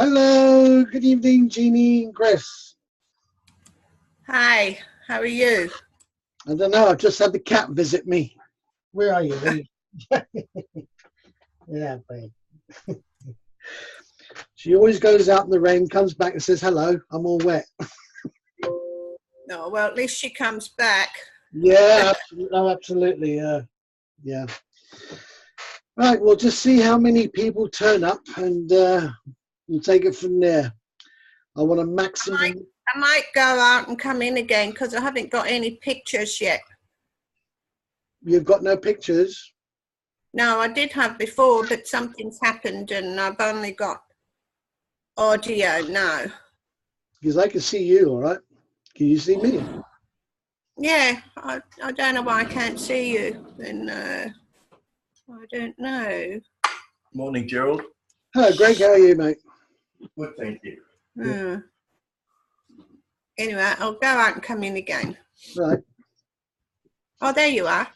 Hello, good evening, Jeannie and Chris. Hi, how are you? I don't know, I've just had the cat visit me. Where are you? Yeah, babe. She always goes out in the rain, comes back and says, hello, I'm all wet. No, well, at least she comes back. Yeah, absolutely. Yeah. Right, we'll just see how many people turn up and we'll take it from there. I want a maximum. I might go out and come in again because I haven't got any pictures yet. You've got no pictures? No, I did have before, but something's happened and I've only got audio now. Because I can see you, all right? Can you see me? Yeah, I don't know why I can't see you. Then I don't know. Morning, Gerald. Hello, Greg. How are you, mate? Good, thank you. Yeah. Anyway, I'll go out and come in again. Right. Oh, there you are.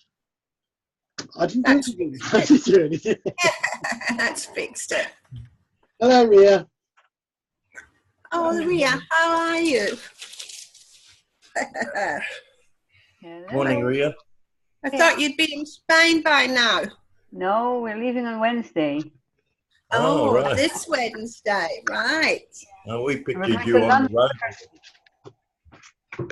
I didn't do anything. I didn't do anything. That's fixed it. Hello, Ria. Oh, Ria, how are you? Morning, Ria. I thought you'd be in Spain by now. No, we're leaving on Wednesday. Oh, right. This Wednesday, right. Oh, we We're pictured going you to on the London. road.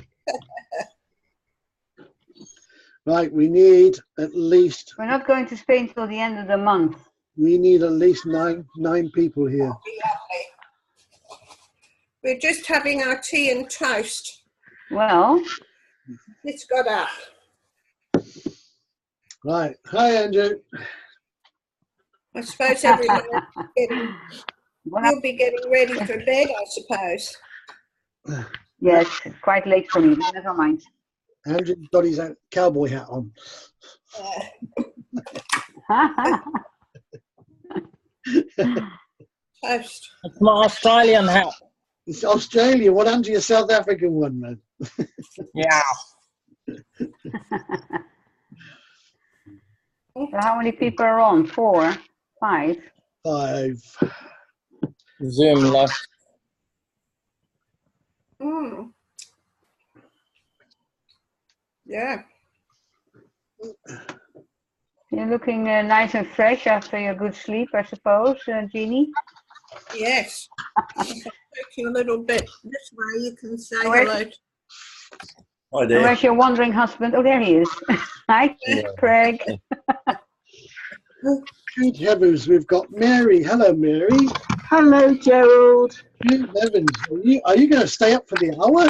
Right, we need at least. We're not going to Spain till the end of the month. We need at least nine people here. We're just having our tea and toast. Well, It's got up. Right. Hi, Andrew. I suppose everyone will be getting ready for bed, I suppose. yes, it's quite late for me, but never mind. Andrew's got his cowboy hat on. Toast. It's my Australian hat. It's Australia. What happened to your South African one, man? Yeah. So how many people are on? 4? 5? 5. Zoom left. Yeah. You're looking nice and fresh after your good sleep, I suppose, Jeannie? Yes. Take you a little bit this way. You can say hello. Hi there. Where's your wandering husband? Oh, there he is. Hi, Craig. Good heavens, we've got Mary. Hello, Mary. Hello, Gerald. Good heavens. Are you going to stay up for the hour?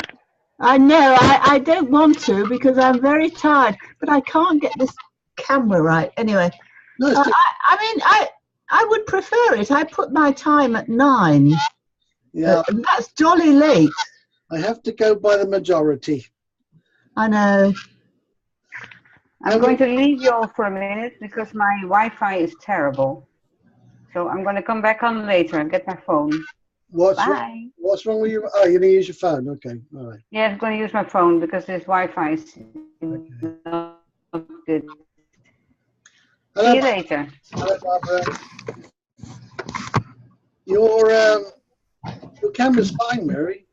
I know, I don't want to because I'm very tired, but I can't get this camera right. Anyway, No, it's I would prefer it. I put my time at 9. yeah, And that's jolly late. I have to go by the majority. I know. I'm going to leave you all for a minute because my Wi-Fi is terrible. So I'm going to come back on later and get my phone. Bye. What's wrong with you? Oh, you're going to use your phone. Okay, all right. Yeah, I'm going to use my phone because this Wi-Fi is not good. Hello, See you later. Hello, Barbara. Your camera's fine, Mary.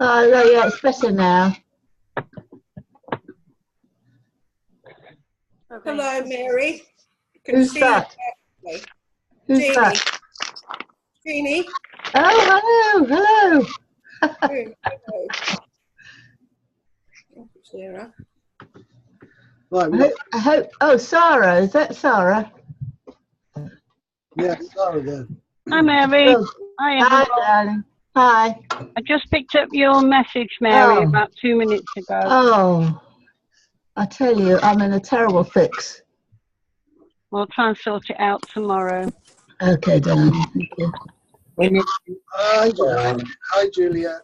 Oh, yeah, it's better now. Hello, Mary. Can Who's see that? you. Who's Jeannie. that? Jeannie. Oh, hello. Hello. Sarah. Right, I hope. Oh, Sarah. Is that Sarah? yeah, sorry there. Hi, Mary. Oh, Hi, hi, everyone. darling. Hi. I just picked up your message, Mary, Oh. about 2 minutes ago. Oh, I tell you, I'm in a terrible fix. We'll try and sort it out tomorrow. Okay, darling. Thank you. Hi, Julia.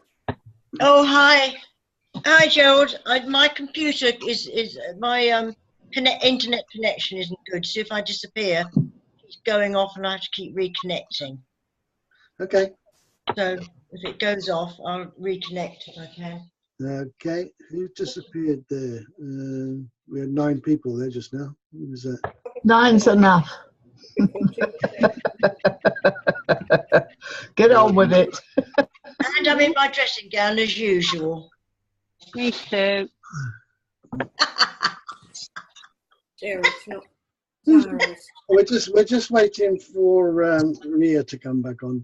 Oh, hi. Hi, Gerald. My computer is my internet connection isn't good, so if I disappear, it's going off and I have to keep reconnecting. Okay. So if it goes off, I'll reconnect if I can. Okay. Who disappeared there? We had 9 people there just now. Who was that? 9's enough. Get on with it. And I'm in my dressing gown as usual. Me too. Dear, it's not virus. We're just waiting for Ria to come back on,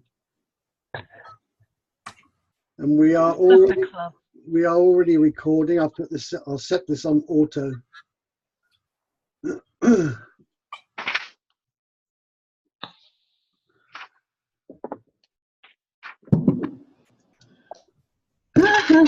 and we are already recording. I'll set this on auto. We're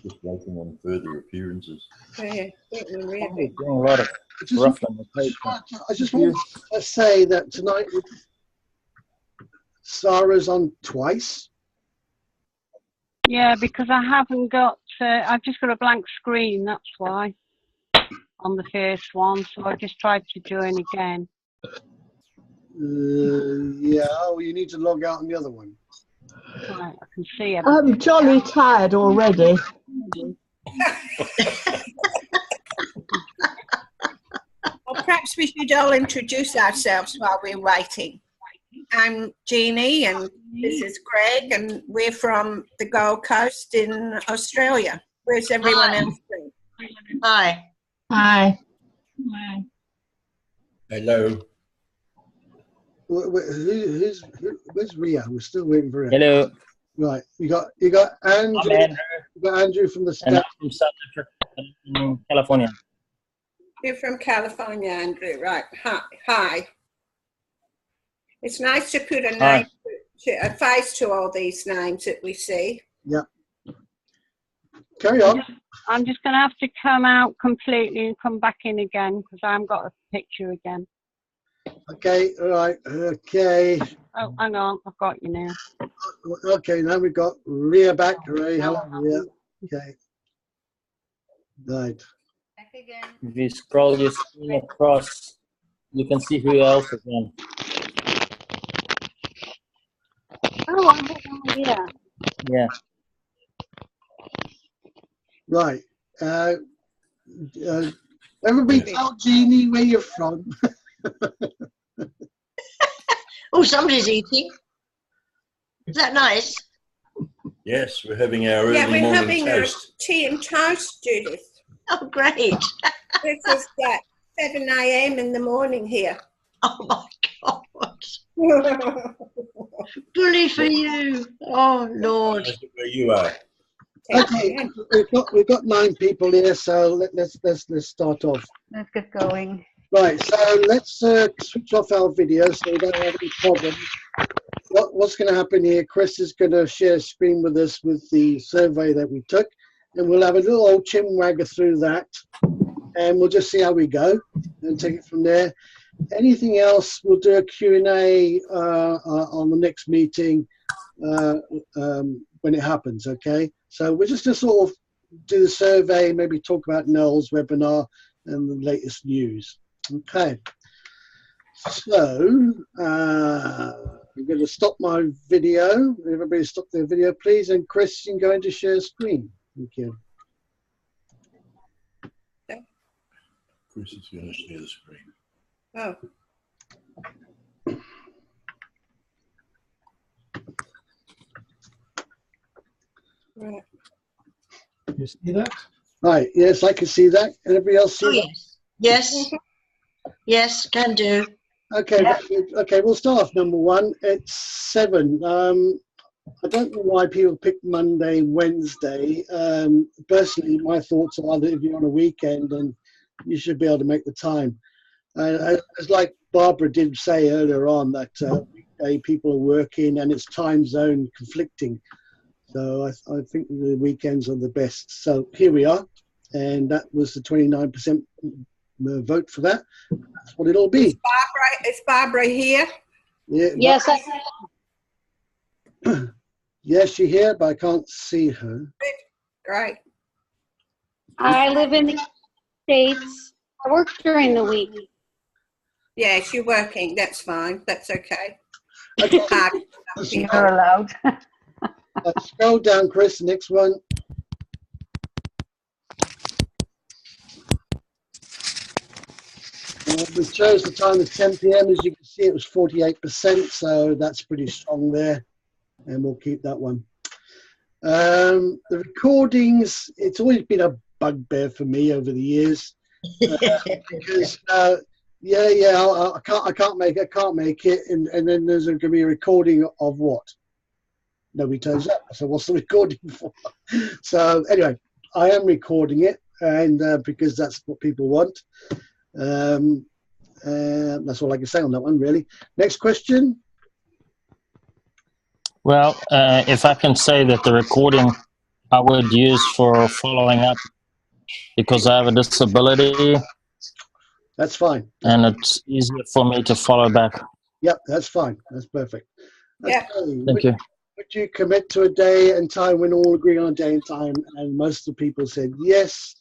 just waiting on further appearances. Yeah, Doing a lot of ruffling the paper. I just want to say that tonight Sarah's on twice. Yeah, because I haven't got, I've just got a blank screen, that's why, on the first one. So I just tried to join again. Yeah, well, you need to log out on the other one. Right, I can see it. I'm jolly tired already. Well, perhaps we should all introduce ourselves while we're waiting. I'm Jeannie, and this is Greg, and we're from the Gold Coast in Australia. Where's everyone else from? Hi. Hi. Hello. Where's Ria? We're still waiting for her. Hello. Right, you got Andrew. I'm Andrew. You got Andrew from the And I'm States. from South Africa, in California. You're from California, Andrew, right. Hi. It's nice to put a name, a face to all these names that we see. Yeah. Carry on. I'm just going to have to come out completely and come back in again because I haven't got a picture again. Okay, all right, okay. Oh, hang on, I've got you now. Okay, now we've got Ria back. Ray, hello, Ria. Okay. Right. Back again. If you scroll your screen across, you can see who else is on. Oh, I have no idea. Yeah. Right. Everybody tell Jeannie where you're from. Oh, somebody's eating. Is that nice? Yes, we're having our early Yeah, we're morning having our toast. tea and toast, Judith. Oh, great. This is 7 a.m. in the morning here. Oh, my God. Bully for you. Oh, Lord. Where you are. Okay, we've got 9 people here, so let's start off. Let's get going. Right, so let's switch off our video so we don't have any problems. What's going to happen here? Chris is going to share screen with us with the survey that we took, and we'll have a little old chinwagger through that, and we'll just see how we go and take it from there. Anything else, we'll do a Q&A on the next meeting when it happens, okay? So we're just going to sort of do the survey, maybe talk about Noel's webinar and the latest news. Okay, so I'm going to stop my video. Everybody stop their video, please. And Chris, you can go into share screen. Thank you. Chris is going to share the screen. Oh. Right. You see that? Right, yes, I can see that. Anybody else see that? Yes. Yes. Yes, can do. Okay, okay, we'll start off number 1. It's 7. I don't know why people pick Monday, Wednesday. Personally, my thoughts are that if you're on a weekend, and you should be able to make the time. It's like Barbara did say earlier on that weekday people are working and it's time zone conflicting. So I think the weekends are the best. So here we are, and that was the 29% vote for that. That's what it'll be. Is Barbara here? Yeah, Yes, yes, she's here, but I can't see her. Great. I live in the States. I work during the week. Yes, you're working. That's fine. That's okay. Okay. You're allowed. Let's scroll down, Chris. Next one. We chose the time as 10 p.m. As you can see, it was 48%, so that's pretty strong there, and we'll keep that one. The recordings, it's always been a bugbear for me over the years, because I can't make it, and then there's going to be a recording of what? Nobody turns up. So what's the recording for? So anyway, I am recording it, and because that's what people want. That's all I can say on that one, really. Next question. Well, if I can say that the recording I would use for following up, because I have a disability. That's fine. And it's easier for me to follow back. Yep, that's fine. That's perfect. Yeah. Okay. Thank you. Would you commit to a day and time when all agree on a day and time? And most of the people said yes.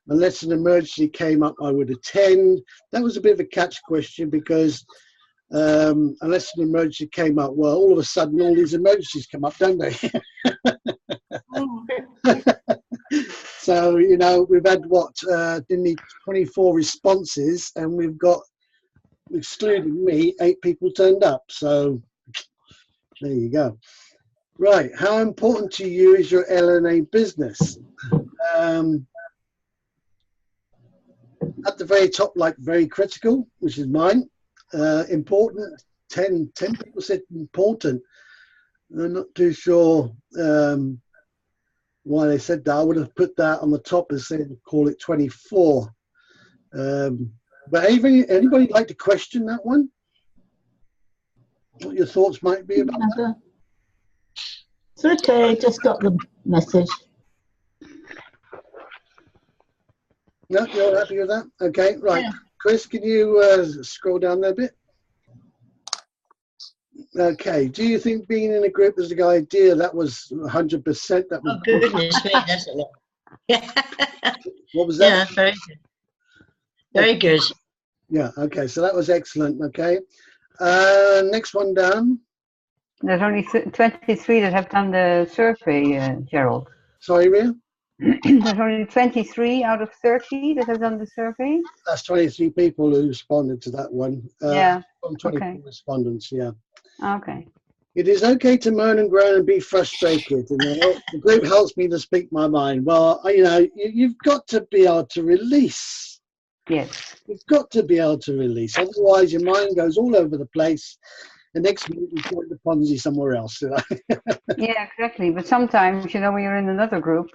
Unless an emergency came up, I would attend. That was a bit of a catch question, because unless an emergency came up, well, all of a sudden all these emergencies come up, don't they? So, you know, we've had what, 24 responses, and we've got, excluding me, 8 people turned up. So there you go. Right, how important to you is your LNA business? At the very top, like very critical, which is mine. Important, 10 people said important. I'm not too sure why they said that. I would have put that on the top and said call it 24. But anybody like to question that one? What your thoughts might be about that? It's okay, just got the message. No, you're happy with that? Okay, right. Yeah. Chris, can you scroll down there a bit? Okay, do you think being in a group is a good idea? That was 100%. That was. Oh, goodness me, that's a lot. What was that? Yeah, very good. Very good. Yeah, okay, so that was excellent. Okay. Next one down. There's only 23 that have done the survey, Gerald. Sorry, Ria? There's only 23 out of 30 that have done the survey. That's 23 people who responded to that one. Yeah. From 24 respondents, yeah. Okay. It is okay to moan and groan and be frustrated. And the group helps me to speak my mind. Well, you know, you've got to be able to release. Yes. You've got to be able to release. Otherwise, your mind goes all over the place. The next minute, you join the Ponzi somewhere else. You know? Yeah, exactly. But sometimes, you know, when you're in another group,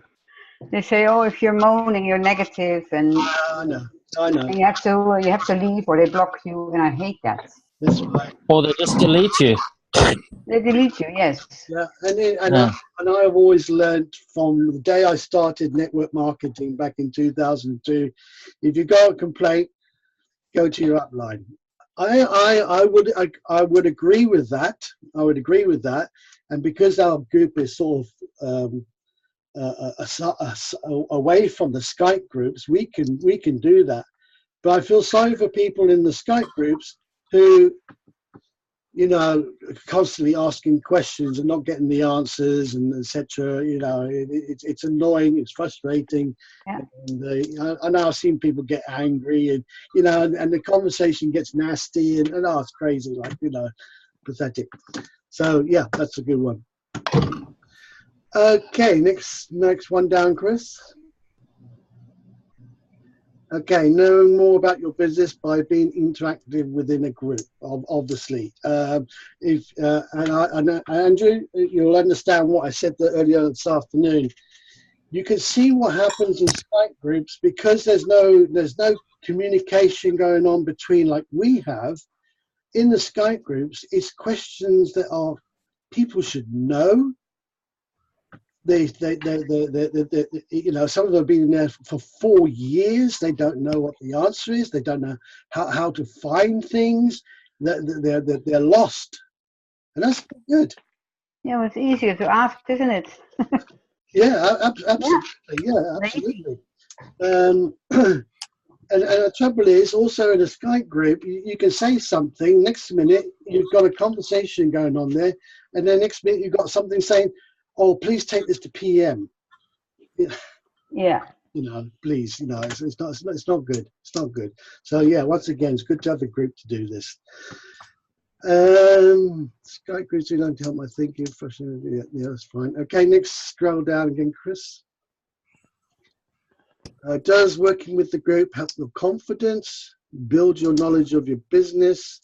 they say, "Oh, if you're moaning, you're negative," and I know. And you have to leave, or they block you, and I hate that. That's right. Or they just delete you. They delete you, yes. Yeah, and I've always learned from the day I started network marketing back in 2002. If you got a complaint, go to your upline. I would agree with that. I would agree with that, and because our group is sort of away from the Skype groups, we can do that. But I feel sorry for people in the Skype groups who, you know, constantly asking questions and not getting the answers, and etc. You know, it's annoying, it's frustrating. Yeah. And I know I've seen people get angry, and you know, and the conversation gets nasty, and oh, it's crazy, like, you know, pathetic. So yeah, that's a good one. Okay, next one down, Chris. Okay, knowing more about your business by being interactive within a group, obviously. Andrew, you'll understand what I said earlier this afternoon. You can see what happens in Skype groups because there's no communication going on between, like we have in the Skype groups. It's questions that are people should know. They you know, some of them have been there for 4 years. They don't know what the answer is. They don't know how to find things. They're lost, and that's good. Yeah, well, it's easier to ask, isn't it? Yeah, absolutely. Yeah, absolutely. And the trouble is, also in a Skype group, you can say something. Next minute, you've got a conversation going on there, and then next minute you've got something saying, "Oh, please take this to PM." Yeah. You know, please. You know, it's not good. It's not good. So yeah, once again, it's good to have a group to do this. Skype groups don't help my thinking. Yeah, that's fine. Okay, next, scroll down again, Chris. Does working with the group help your confidence, build your knowledge of your business,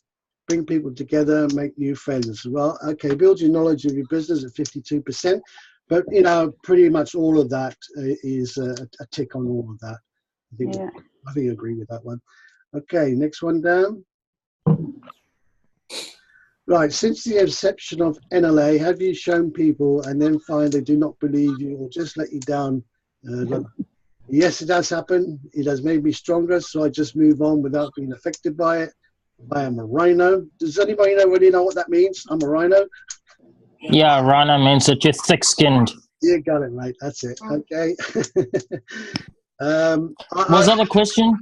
bring people together, make new friends? Well, okay, build your knowledge of your business at 52%, but you know, pretty much all of that is a tick on all of that. I think I agree with that one. Okay, next one down. Right, since the inception of NLA, have you shown people and then find they do not believe you or just let you down? Yes, it has happened. It has made me stronger, so I just move on without being affected by it. I am a rhino. Does anybody really know what that means? I'm a rhino. Yeah, rhino means that you're thick-skinned. You got it, mate. That's it. Okay. Was that a question?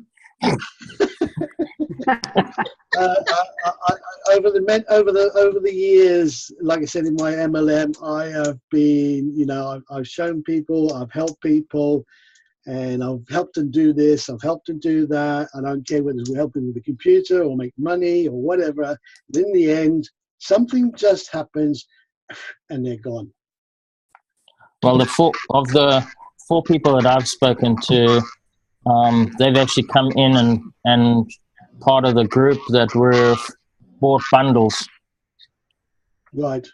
Over the years, like I said in my MLM, I have been, you know, I've shown people, I've helped people, and I've helped them do this, I've helped them do that. I don't care whether we're helping with the computer or make money or whatever. And in the end, something just happens, and they're gone. Well, the four people that I've spoken to, they've actually come in and part of the group that were bought bundles. Right.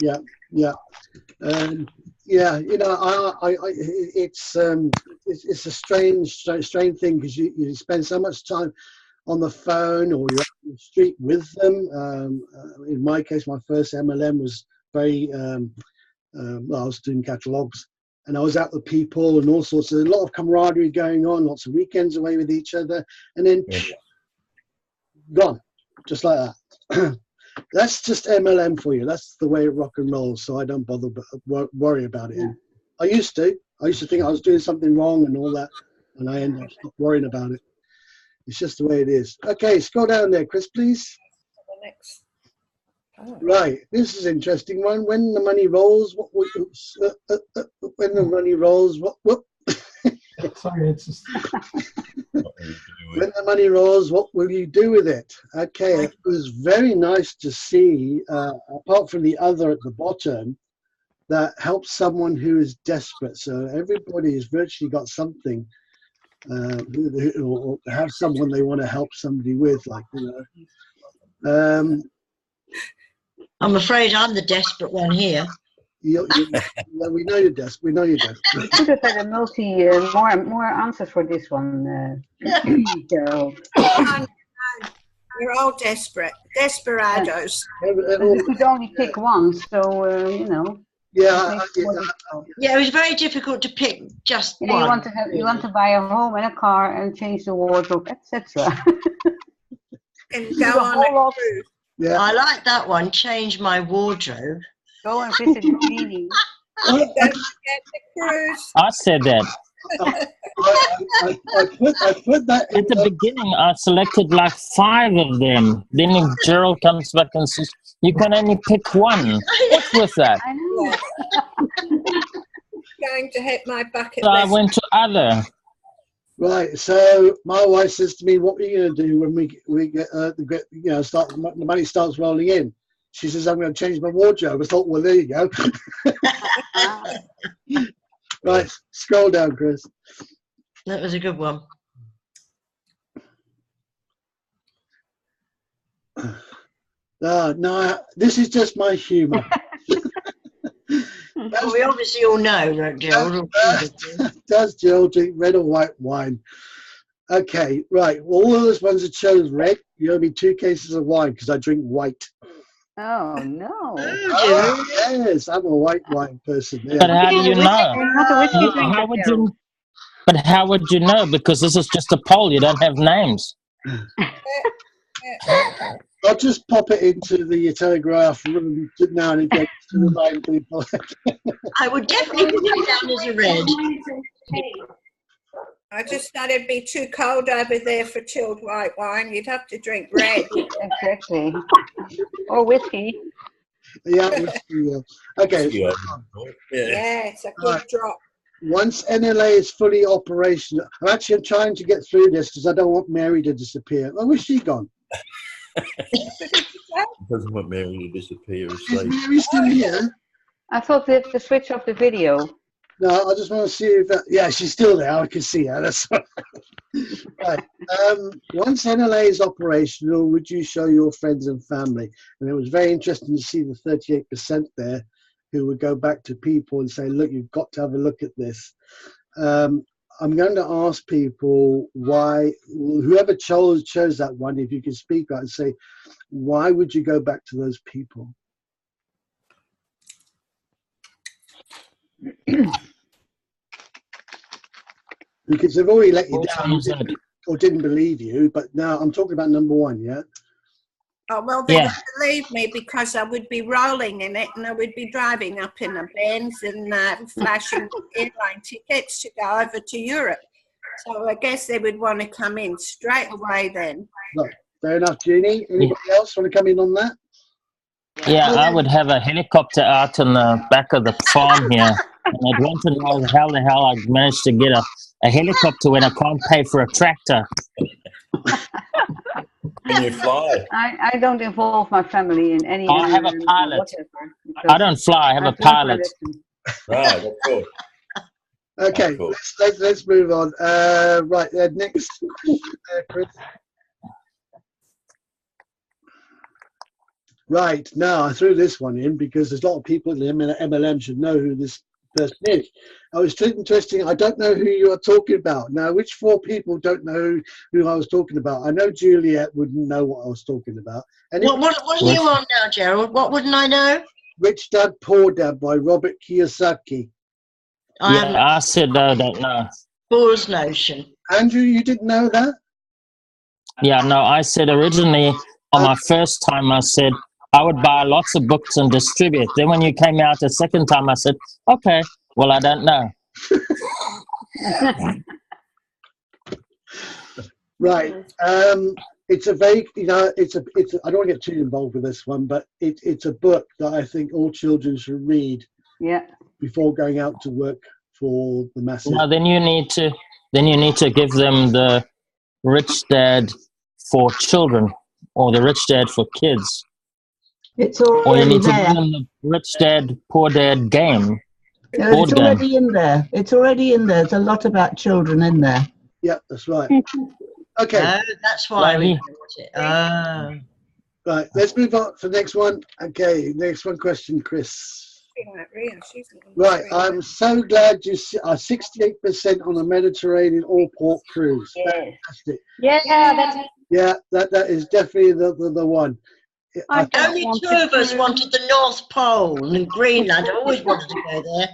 Yeah. Yeah. Yeah. You know, it's a strange thing because you spend so much time on the phone or you're on the street with them. In my case, my first MLM was very well, I was doing catalogs. And I was out with people and all sorts of, a lot of camaraderie going on, lots of weekends away with each other, and then gone, just like that. That's just MLM for you. That's the way it rock and rolls, so I don't bother worry about it. Yeah. I used to think I was doing something wrong and all that, and I ended up not worrying about it. It's just the way it is. Okay, scroll down there, Chris, please. Next. Oh. Right, this is an interesting one. When the money rolls, when the money rolls, Sorry, it's just. When the money rolls, what will you do with it? Okay, it was very nice to see, apart from the other at the bottom, that helps someone who is desperate. So everybody has virtually got something, or have someone they want to help somebody with, like, you know. I'm afraid I'm the desperate one here. We know you're desperate. We know you're desperate. You could have had a more answers for this one, Gerald. We're all desperate, desperados. You could only pick one, so you know. Yeah, it was very difficult to pick just one. You want to buy a home and a car and change the wardrobe, etc. And go on a cruise. Yeah. I like that one. Change my wardrobe. Go and visit Jeannie. Don't forget the cruise. I said that. I put that at the beginning. I selected like 5 of them. Then Gerald comes back and says, "You can only pick one." What's with that? I know. Going to hit my bucket So list. I went to other. Right, so my wife says to me, "What are you going to do when we get the money starts rolling in?" She says, "I'm going to change my wardrobe." I thought, well, there you go. Right, scroll down, Chris. That was a good one. No, this is just my humour. Well, we obviously all know, don't Gerald? Does Gerald drink red or white wine? Okay, right. Well, all of those ones that chose red, you owe me 2 cases of wine because I drink white. Oh no! Oh, yes, I'm a white wine person. Yeah. But how do you know? Not a whiskey drinker, How would you? But how would you know? Because this is just a poll. You don't have names. I'll just pop it into the Telegraph now and again to remind people. I would definitely put it down as a red. I just thought it'd be too cold over there for chilled white wine. You'd have to drink red. Exactly. Or whiskey. Yeah, whiskey. Okay. Yeah. Yeah, it's a good drop. Once NLA is fully operational, I'm trying to get through this because I don't want Mary to disappear. Oh, where's she gone? Doesn't want Mary to disappear. Is Mary still here? I thought they had to switch off the video. No, I just want to see if that. Yeah, she's still there. I can see her. That's right. Once NLA is operational, would you show your friends and family? And it was very interesting to see the 38% there who would go back to people and say, look, you've got to have a look at this. I'm going to ask people why, whoever chose that one, if you can speak out and say, why would you go back to those people? Because they've already let you down or didn't believe you, but now I'm talking about number one, yeah? Oh, well, they would believe me because I would be rolling in it and I would be driving up in a Benz and flashing airline tickets to go over to Europe. So I guess they would want to come in straight away then. No, fair enough, Jeannie. Anybody else want to come in on that? Yeah, I would have a helicopter out in the back of the farm here. And I'd want to know how the hell I managed to get a helicopter when I can't pay for a tractor. Can you fly? I don't involve my family in any. I have a pilot. I don't fly. I have a pilot. Right, that's cool. Okay, cool. Let's move on. Right, next, Chris. Right, now I threw this one in because there's a lot of people in the MLM should know who this person is. I was interesting. I don't know who you are talking about. Now, which four people don't know who I was talking about? I know Juliet wouldn't know what I was talking about. And what are you on now, Gerald? What wouldn't I know? Rich Dad, Poor Dad by Robert Kiyosaki. I said I don't know. Fool's Notion. Andrew, you didn't know that? Yeah, no, I said originally on my first time, I said I would buy lots of books and distribute. Then when you came out the second time, I said, okay, well, I don't know. Right. It's a very, it's a, I don't want to get too involved with this one, but it's a book that I think all children should read. Yeah. Before going out to work for the masses. No, then you need to give them the Rich Dad for Children or the Rich Dad for Kids. It's already or you need there. to give them the Rich Dad, Poor Dad game. No, it's already in there. It's already in there. There's a lot about children in there. Yeah, that's right. Okay. That's why we bought it. Right, let's move on to the next one. Okay, next one question, Chris. Right, I'm so glad you are 68% on a Mediterranean all-port cruise. Yes. Fantastic. Yeah, that is definitely the one. Only two of us wanted the North Pole and Greenland. I always wanted to go there.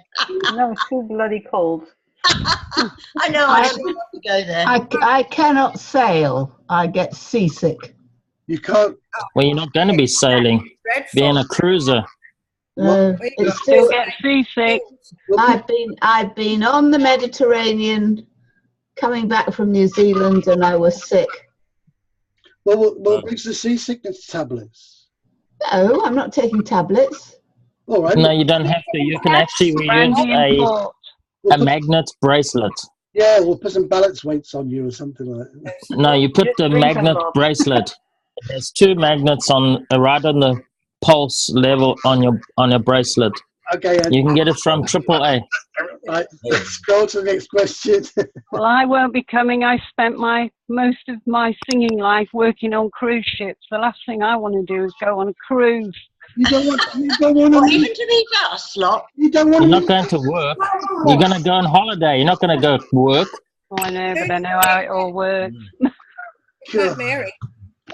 No, it's too bloody cold. I know, I still want to go there. I cannot sail. I get seasick. You can't. Well, you're not going to be sailing. Being a cruiser. It's Still get seasick. I've been on the Mediterranean, coming back from New Zealand, and I was sick. Well, what makes the seasickness tablets? No, I'm not taking tablets. All right. No, you don't have to. You can actually use a magnet bracelet. Yeah, we'll put some balance weights on you or something like that. No, you put the magnet bracelet. There's two magnets on right on the pulse level on your bracelet. Okay. You can get it from AAA. Right, let's go to the next question. Well, I won't be coming. I spent most of my singing life working on cruise ships. The last thing I want to do is go on a cruise. You don't want to even to meet us, lot. You're not going to work. You're going to go on holiday. You're not going to go work. Oh, I know, but I know how it all works. Sure. Mary.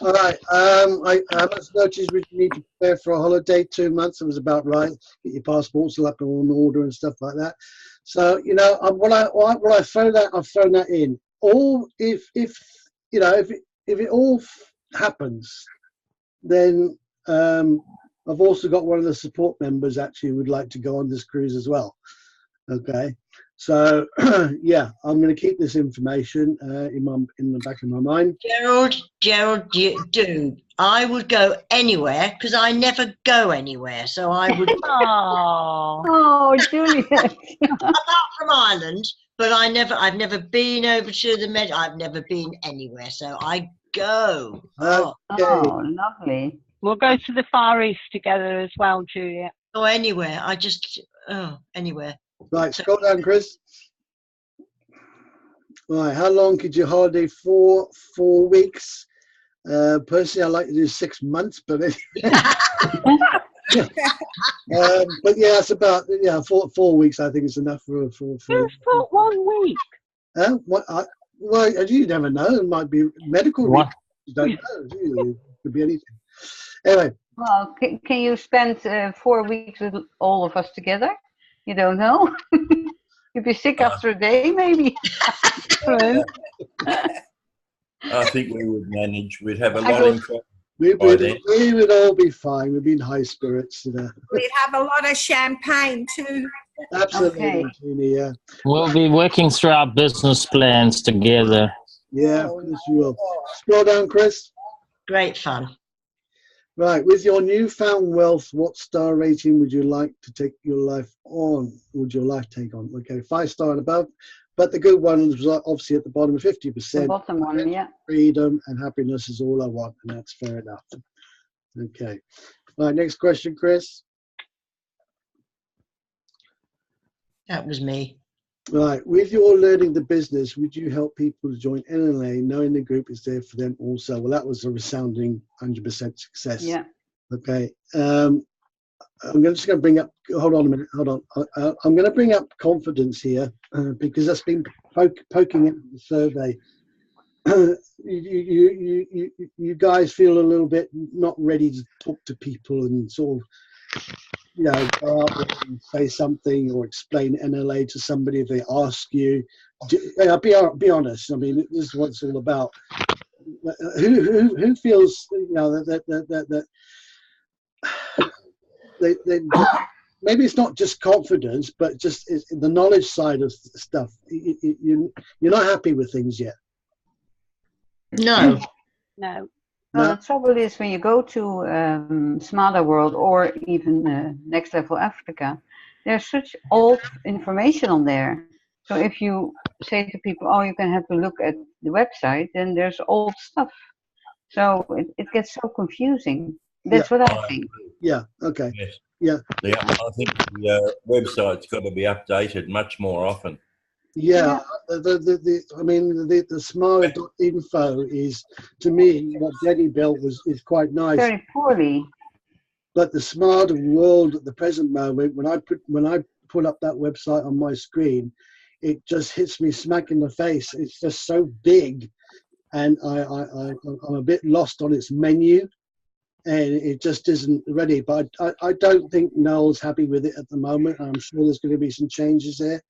All right. I must notice we need to prepare for a holiday. 2 months. It was about right. Get your passports all up and on order and stuff like that. So when I throw that, I've thrown that in. All if it all happens, then I've also got one of the support members actually would like to go on this cruise as well. Okay. So yeah, I'm going to keep this information in the back of my mind. Gerald, dude, I would go anywhere because I never go anywhere. So I would. Oh, Juliet. Apart from Ireland, but I've never been over to the Med. I've never been anywhere, so I go. Oh, lovely. We'll go to the Far East together as well, Julia. Or anywhere. Anywhere. Right, scroll down, Chris. Right, how long could you holiday for? 4 weeks. Personally, I like to do 6 months, but but yeah, it's about 4 weeks. I think it's enough for. Just for 1 week. Well, you never know. It might be medical. What? You don't know. It could be anything. Anyway. Well, can you spend 4 weeks with all of us together? You don't know. You'd be sick after a day, maybe. I think we would manage. We'd have a lot in common. We would all be fine. We'd be in high spirits, We'd have a lot of champagne too. Absolutely, Okay. Jeannie, yeah. We'll be working through our business plans together. Yeah, of course you will. Scroll down, Chris. Great fun. Right, with your newfound wealth, what star rating would you like to take your life on? Would your life take on? Okay, 5-star and above. But the good one was obviously at the bottom, 50%. The bottom one, yeah. Freedom and happiness is all I want, and that's fair enough. Okay. All right, next question, Chris. That was me. Right, with your learning the business, would you help people to join NLA knowing the group is there for them also? Well, that was a resounding 100% success. Yeah. Okay. I'm just going to bring up, hold on a minute, hold on. I'm going to bring up confidence here because that's been poking at the survey. You guys feel a little bit not ready to talk to people and sort of, go out there and say something or explain NLA to somebody if they ask you. Be honest. I mean, this is what it's all about. Who feels that they maybe it's not just confidence, but just the knowledge side of stuff. You're not happy with things yet. No. No. Well, the trouble is when you go to Smarter World or even Next Level Africa, there's such old information on there. So if you say to people, oh, you can have a look at the website, then there's old stuff. So it gets so confusing. That's what I think. Yeah, okay. Yes. Yeah. I think the website's got to be updated much more often. Yeah, the smarter.info is, to me, what Jenny built is quite nice. Very poorly. But the Smarter World at the present moment, when I put up that website on my screen, it just hits me smack in the face. It's just so big, and I'm a bit lost on its menu, and it just isn't ready. But I don't think Noel's happy with it at the moment. I'm sure there's going to be some changes there.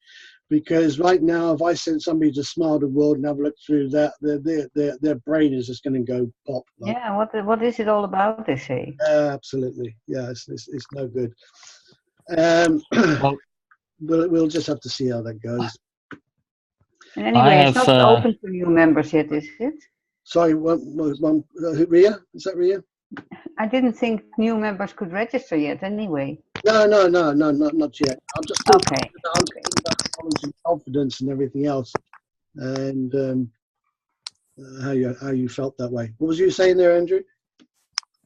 Because right now, if I send somebody to Smarter World and have a look through that, their brain is just going to go pop. Like. Yeah, what is it all about, they say? Absolutely. Yeah, it's no good. We'll just have to see how that goes. And anyway, it's not open to new members yet, is it? Sorry, Ria? Is that Ria? I didn't think new members could register yet anyway. No, not yet. I'm just okay. I'm talking about knowledge and confidence and everything else, and how you felt that way. What was you saying there, Andrew?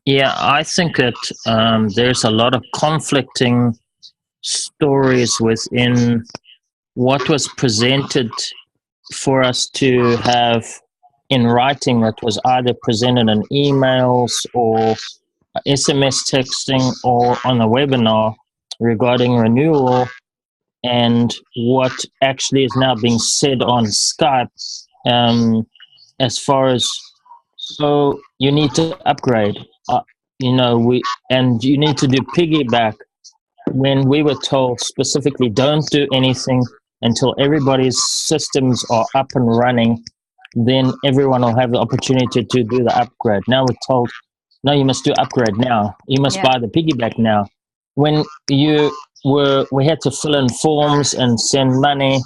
Yeah, I think that there's a lot of conflicting stories within what was presented for us to have in writing that was either presented in emails or SMS texting or on a webinar regarding renewal and what actually is now being said on Skype as far as, so you need to upgrade, you need to do piggyback when we were told specifically don't do anything until everybody's systems are up and running, then everyone will have the opportunity to do the upgrade. Now we're told, no, you must do upgrade now. You must buy the piggyback now. When you we had to fill in forms and send money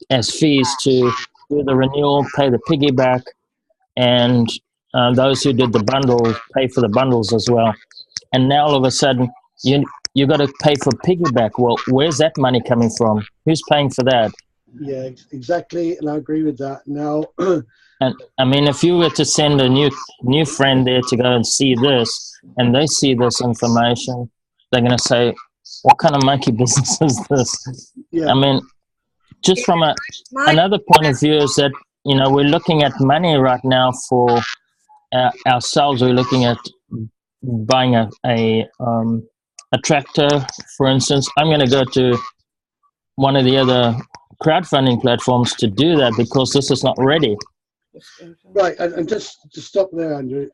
as fees to do the renewal, pay the piggyback, and those who did the bundles pay for the bundles as well. And now all of a sudden, you got to pay for piggyback. Well, where's that money coming from? Who's paying for that? Yeah, exactly, and I agree with that. Now, And I mean, if you were to send a new friend there to go and see this, and they see this information, they're going to say, "What kind of monkey business is this?" yeah, I mean, just from another point of view is that we're looking at money right now for ourselves. We're looking at buying a tractor, for instance. I'm going to go to one of the other crowdfunding platforms to do that because this is not ready. right, and just to stop there, Andrew.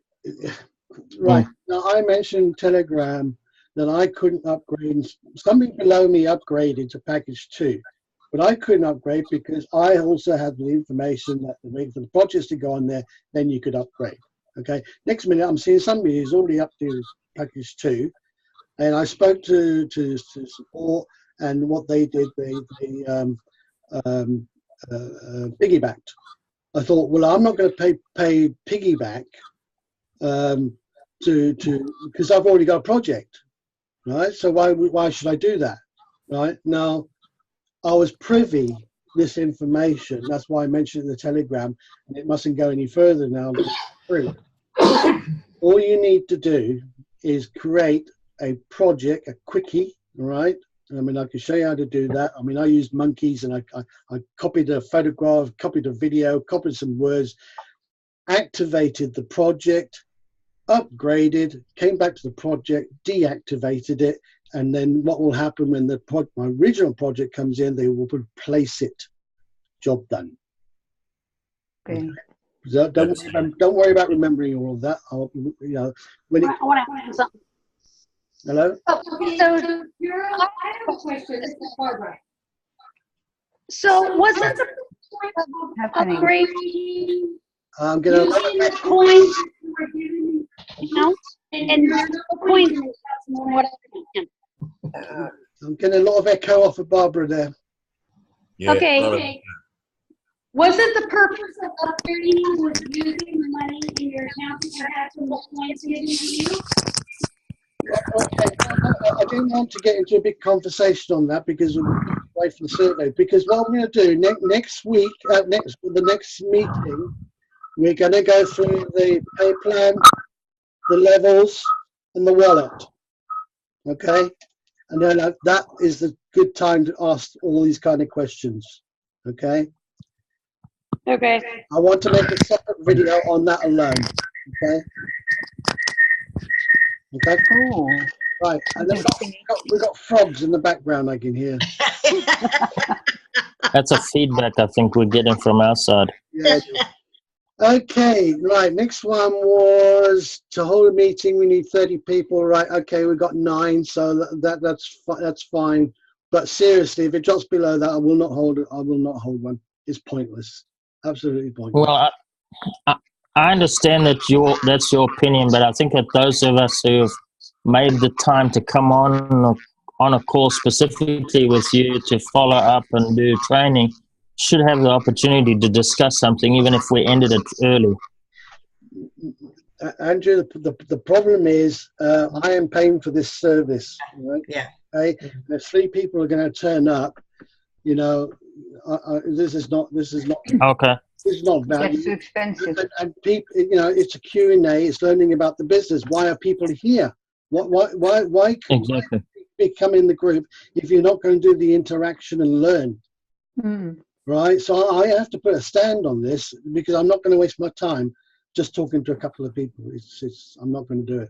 Right, now I mentioned Telegram that I couldn't upgrade. Somebody below me upgraded to package 2, but I couldn't upgrade because I also had the information that the wait for the projects to go on there, then you could upgrade. Okay, next minute I'm seeing somebody who's already up to package 2, and I spoke to support, and what they did, they piggybacked. I thought, well, I'm not going to pay piggyback because I've already got a project, right? So why should I do that, right? Now, I was privy this information. That's why I mentioned it in the Telegram, and it mustn't go any further now. All you need to do is create a project, a quickie, right? I mean, I can show you how to do that. I mean, I used monkeys, and I copied a photograph, copied a video, copied some words, activated the project, upgraded, came back to the project, deactivated it, and then what will happen when my original project comes in, they will replace it. Job done. Okay. So don't worry about remembering all of that. When it, I want to ask something. hello? Oh, so I have a question. This is Barbara. So was it the point of upgrading I'm gonna. using the coins you were given, and there's no point in what I can. I'm getting a lot of echo off of Barbara there. Yeah, Okay. Was it the purpose of upgrading was using the money in your account to have some coins given to you? I didn't want to get into a big conversation on that because we're away from the survey. Because what I'm going to do next week, the next meeting, we're going to go through the pay plan, the levels, and the wallet. Okay, and then that is the good time to ask all these kind of questions. Okay. Okay. I want to make a separate video on that alone. Okay. Okay. Oh. Right, and then we've got frogs in the background I can hear. That's a feedback I think we're getting from our side. Yeah. Okay, right, next one was to hold a meeting, we need 30 people, right? Okay, we've got 9, so that's fine. But seriously, if it drops below that, I will not hold it. I will not hold one. It's pointless. Absolutely pointless. Well, I understand that that's your opinion, but I think that those of us who've made the time to come on a call specifically with you to follow up and do training should have the opportunity to discuss something, even if we ended it early. Andrew, the problem is I am paying for this service, right? Yeah. Okay? If 3 people are going to turn up, this is not Okay. This is not value. That's too expensive. And people, it's a Q&A. It's learning about the business. Why are people here? Why Exactly. become in the group if you're not going to do the interaction and learn? Right. So I have to put a stand on this because I'm not going to waste my time just talking to a couple of people. I'm not going to do it.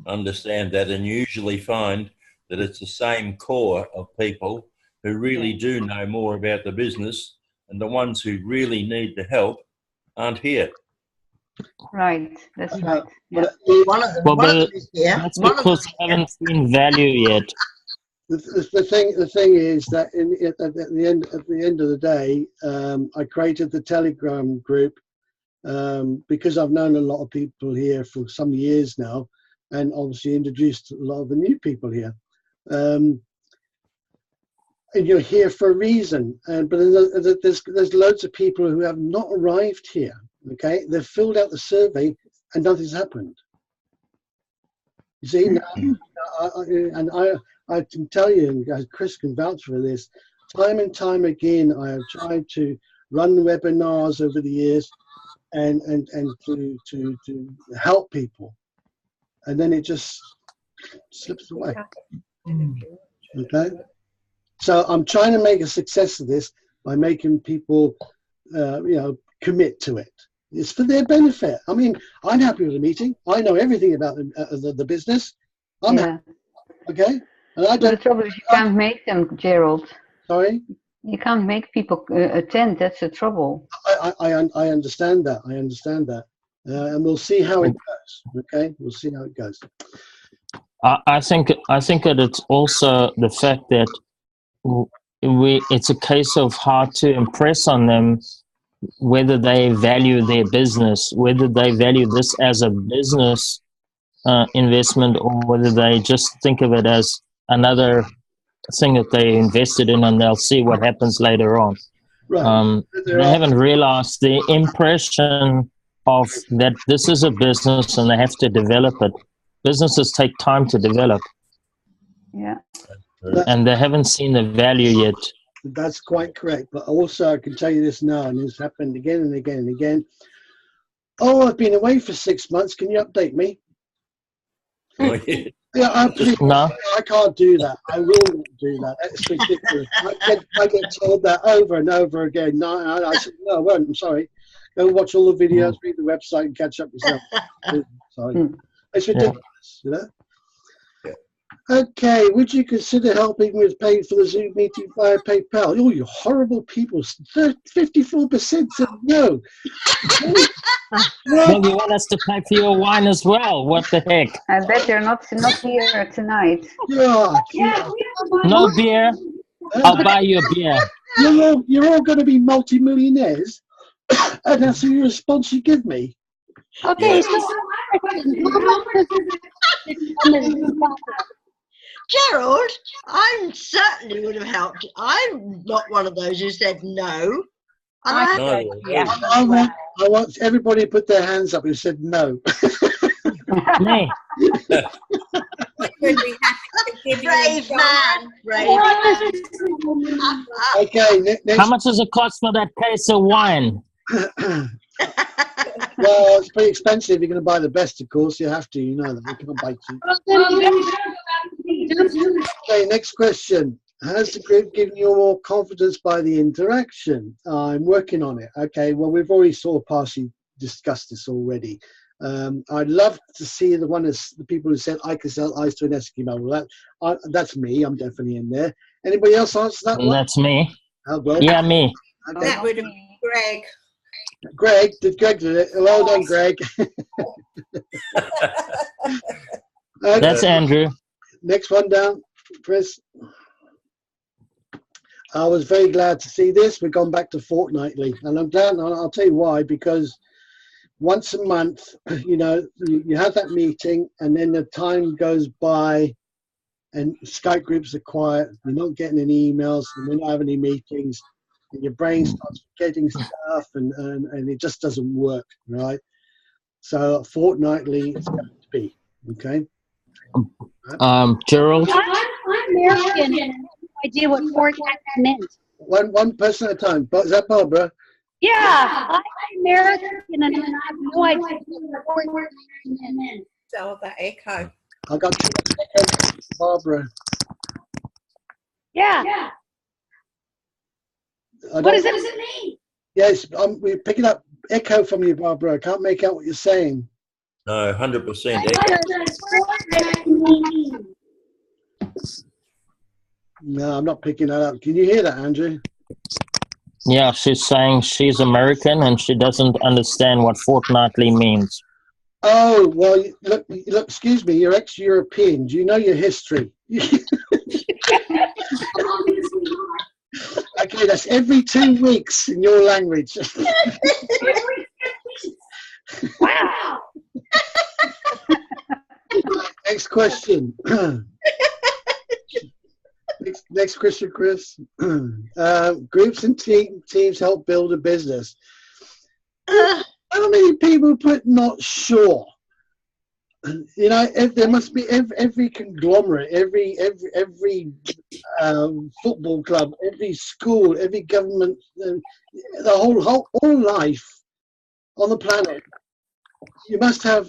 Understand that, and usually find that it's the same core of people who really do know more about the business, and the ones who really need the help aren't here. Right, that's right. But One of them, Well, one of but them is here. that's One of them because is we here. haven't seen value yet. the thing is that at the end of the day, I created the Telegram group because I've known a lot of people here for some years now, and obviously introduced a lot of the new people here. And you're here for a reason. But there's loads of people who have not arrived here. Okay, they've filled out the survey and nothing's happened. You see, I can tell you, and Chris can vouch for this, time and time again, I have tried to run webinars over the years and to help people, and then it just slips away. Okay, so I'm trying to make a success of this by making people, commit to it. It's for their benefit. I mean, I'm happy with the meeting. I know everything about the business. I'm happy. Okay, and I don't. The trouble is you can't make them, Gerald. Sorry. You can't make people attend. That's the trouble. I understand that. I understand that, and we'll see how it goes. Okay, we'll see how it goes. I think that it's also the fact that it's a case of how to impress on them whether they value their business, whether they value this as a business investment, or whether they just think of it as another thing that they invested in and they'll see what happens later on. Right. They haven't realized the impression of that this is a business and they have to develop it. Businesses take time to develop. Yeah. And they haven't seen the value yet. That's quite correct. But also, I can tell you this now, and it's happened again and again and again. Oh, I've been away for 6 months. Can you update me? Oh, yeah. Yeah, No. I can't do that. I will not do that. It's ridiculous. I get told that over and over again. No, I said, no, I won't. I'm sorry. Go watch all the videos, read the website, and catch up yourself. Sorry. It's ridiculous, you know? Okay, would you consider helping with paying for the Zoom meeting via PayPal? Oh, you horrible people. 54% said no. Well, you want us to pay for your wine as well? What the heck? I bet you're not here tonight. Yeah. No beer? I'll buy you a beer. You're all going to be multi-millionaires, and that's the response you give me. Okay, Gerald, I certainly would have helped. I'm not one of those who said no. I want everybody to put their hands up who said no. Me. Brave man. Brave. Okay, next. How much does it cost for that case of wine? Well, it's pretty expensive. You're going to buy the best, of course. You have to. You know that. You can't buy cheap. Okay, next question. Has the group given you more confidence by the interaction? I'm working on it. Okay, well, we've already sort of partially discussed this already. I'd love to see the people who said I can sell ice to an Eskimo. Well, that's me. I'm definitely in there. Anybody else answer that one? That's me. Oh, well, yeah, me. Okay. That would have been Greg. Greg did it. Well done, Greg. Okay. That's Andrew. Next one down, Chris. I was very glad to see this. We've gone back to fortnightly, and I'm glad. I'll tell you why. Because once a month, you know, you have that meeting, and then the time goes by, and Skype groups are quiet. You're not getting any emails, and we're not having any meetings. And your brain starts forgetting stuff, and it just doesn't work, right? So fortnightly, it's going to be okay. Gerald. I'm American. I have no idea what fortnight meant. One person at a time. Is that Barbara? Yeah, I'm American, and I have no idea what fortnight meant. So that echo. I got Barbara. Yeah. What does it mean? Yes, we're picking up echo from you, Barbara. I can't make out what you're saying. No, 100% No, I'm not picking that up. Can you hear that, Andrew? Yeah, she's saying she's American and she doesn't understand what fortnightly means. Oh, well, look, excuse me, you're ex-European. Do you know your history? Okay, that's every 2 weeks in your language. Wow. Next question. Next question, Chris. Groups and teams help build a business. How many people put not sure? You know, there must be every conglomerate, every football club, every school, every government, the whole life on the planet. You must have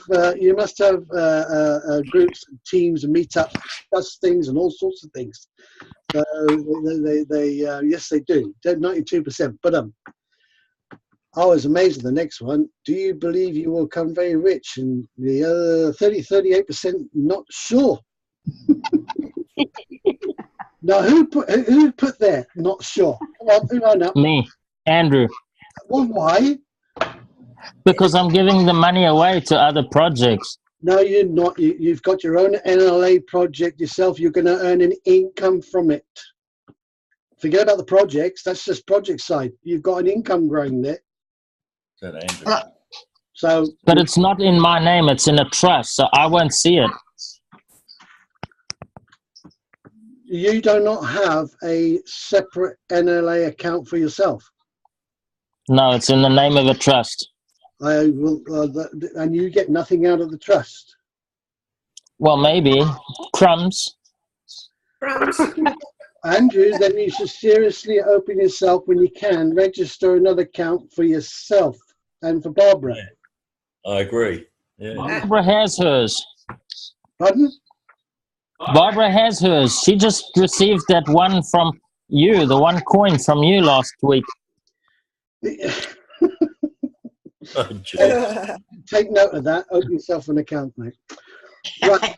groups, and teams, and meetups, discuss things, and all sorts of things. So yes, they do. 92%. But I was amazed at the next one. Do you believe you will become very rich? And the other 38% not sure. Now, who put there? Not sure. Come on, who I know? Me, Andrew. Well, why? Because I'm giving the money away to other projects. No, you're not. You've got your own NLA project yourself. You're going to earn an income from it. Forget about the projects. That's just project side. You've got an income growing there. So, but it's not in my name. It's in a trust, so I won't see it. You do not have a separate NLA account for yourself. No, it's in the name of a trust. I will, and you get nothing out of the trust. Well, maybe crumbs. Crumbs. Andrew, then you should seriously open yourself when you can. Register another account for yourself and for Barbara. Yeah, I agree. Yeah. Barbara has hers. Pardon? Barbara has hers. She just received that one from you, the one coin from you last week. Oh, take note of that. Open yourself an account, mate. Right.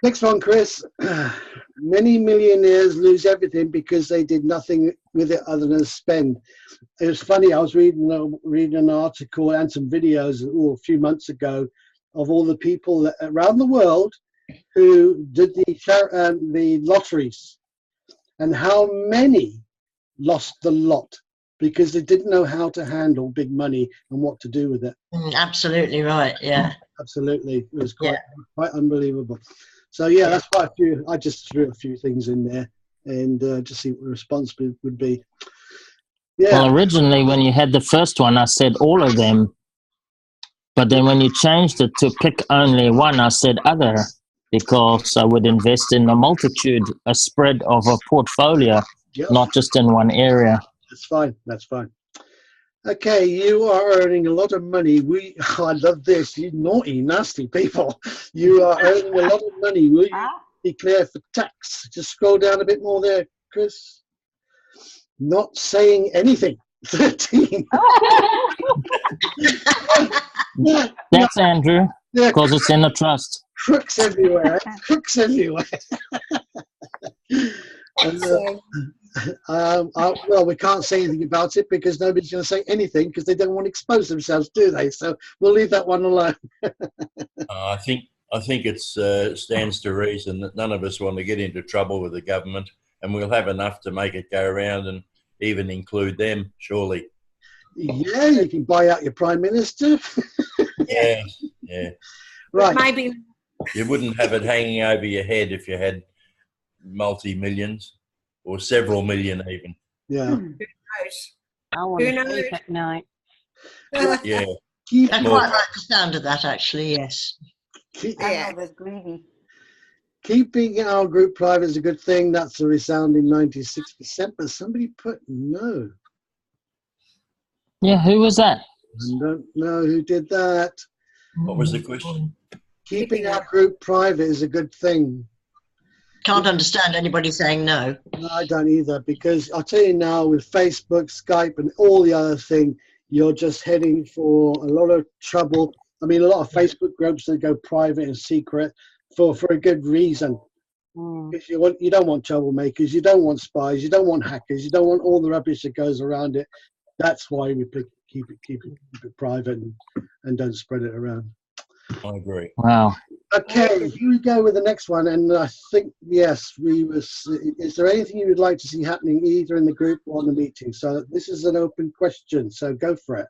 Next one, Chris. Many millionaires lose everything because they did nothing with it other than spend. It was funny. I was reading an article and some videos a few months ago of all the people around the world who did the lotteries and how many lost the lot because they didn't know how to handle big money and what to do with it. Absolutely right. Yeah. Absolutely. It was quite unbelievable. So yeah, that's quite a few. I just threw a few things in there and just see what the response would be. Yeah. Well, originally when you had the first one, I said all of them. But then when you changed it to pick only one, I said other, because I would invest in a multitude, a spread of a portfolio, not just in one area. That's fine. That's fine. Okay, you are earning a lot of money. I love this. You naughty, nasty people. You are earning a lot of money. Will you declare for tax? Just scroll down a bit more there, Chris. Not saying anything. 13. That's Andrew, because it's in the trust. Crooks everywhere. Crooks everywhere. Well, we can't say anything about it because nobody's going to say anything because they don't want to expose themselves, do they? So we'll leave that one alone. I think it stands to reason that none of us want to get into trouble with the government, and we'll have enough to make it go around and even include them, surely. Yeah, you can buy out your Prime Minister. Yeah. Right. Maybe you wouldn't have it hanging over your head if you had multi-millions. Or several million even. Yeah. Who knows? I want to sleep at night. Yeah. I quite like the sound of that, actually, yes. I'm not greedy. Keeping our group private is a good thing. That's a resounding 96%, but somebody put no. Yeah, who was that? I don't know who did that. What was the question? Keeping our group private is a good thing. Can't understand anybody saying no. No, I don't either, because I'll tell you now, with Facebook, Skype, and all the other thing, you're just heading for a lot of trouble. I mean, a lot of Facebook groups that go private and secret for a good reason. Because you don't want troublemakers, you don't want spies, you don't want hackers, you don't want all the rubbish that goes around it. That's why we keep it private and don't spread it around. I agree. Wow. Okay, here we go with the next one, and I think yes, is there anything you would like to see happening either in the group or on the meeting? So this is an open question, so go for it.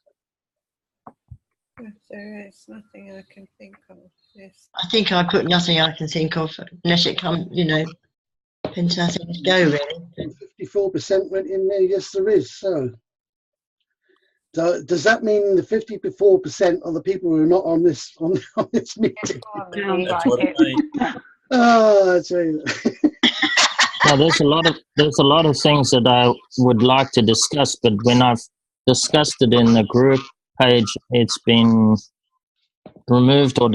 There is nothing I can think of. Yes. I think I put nothing I can think of unless it comes, Depends how things go, really. 54% went in there. Yes, there is. So does that mean the 54% of the people who are not on this on this meeting? Sounds That's like what it it. means. Oh, I tell you. Now, there's a lot of things that I would like to discuss, but when I've discussed it in the group page, it's been removed, or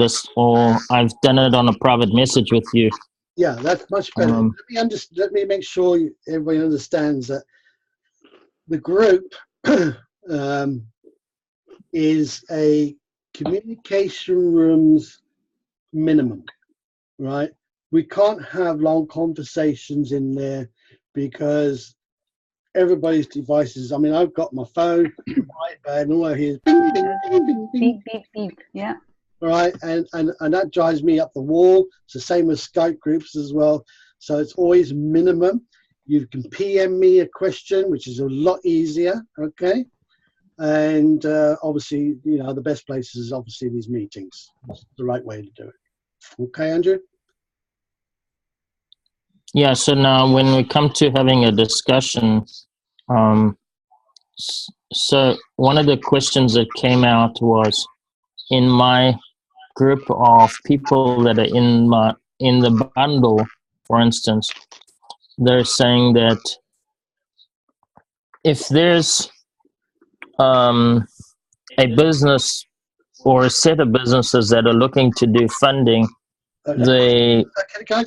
I've done it on a private message with you. Yeah, that's much better. Let me make sure everybody understands that the group is a communication rooms minimum, right? We can't have long conversations in there because everybody's devices. I mean, I've got my phone, my iPad, and all I hear is bing, bing, bing, bing, bing. Beep, beep, beep. Yeah. All right, and that drives me up the wall. It's the same with Skype groups as well. So it's always minimum. You can PM me a question, which is a lot easier, okay? And obviously, you know, the best place is obviously these meetings. It's the right way to do it. Okay, Andrew? Yeah, so now when we come to having a discussion, so one of the questions that came out was, in my group of people that are in the bundle, for instance, they're saying that if there's a business or a set of businesses that are looking to do funding, they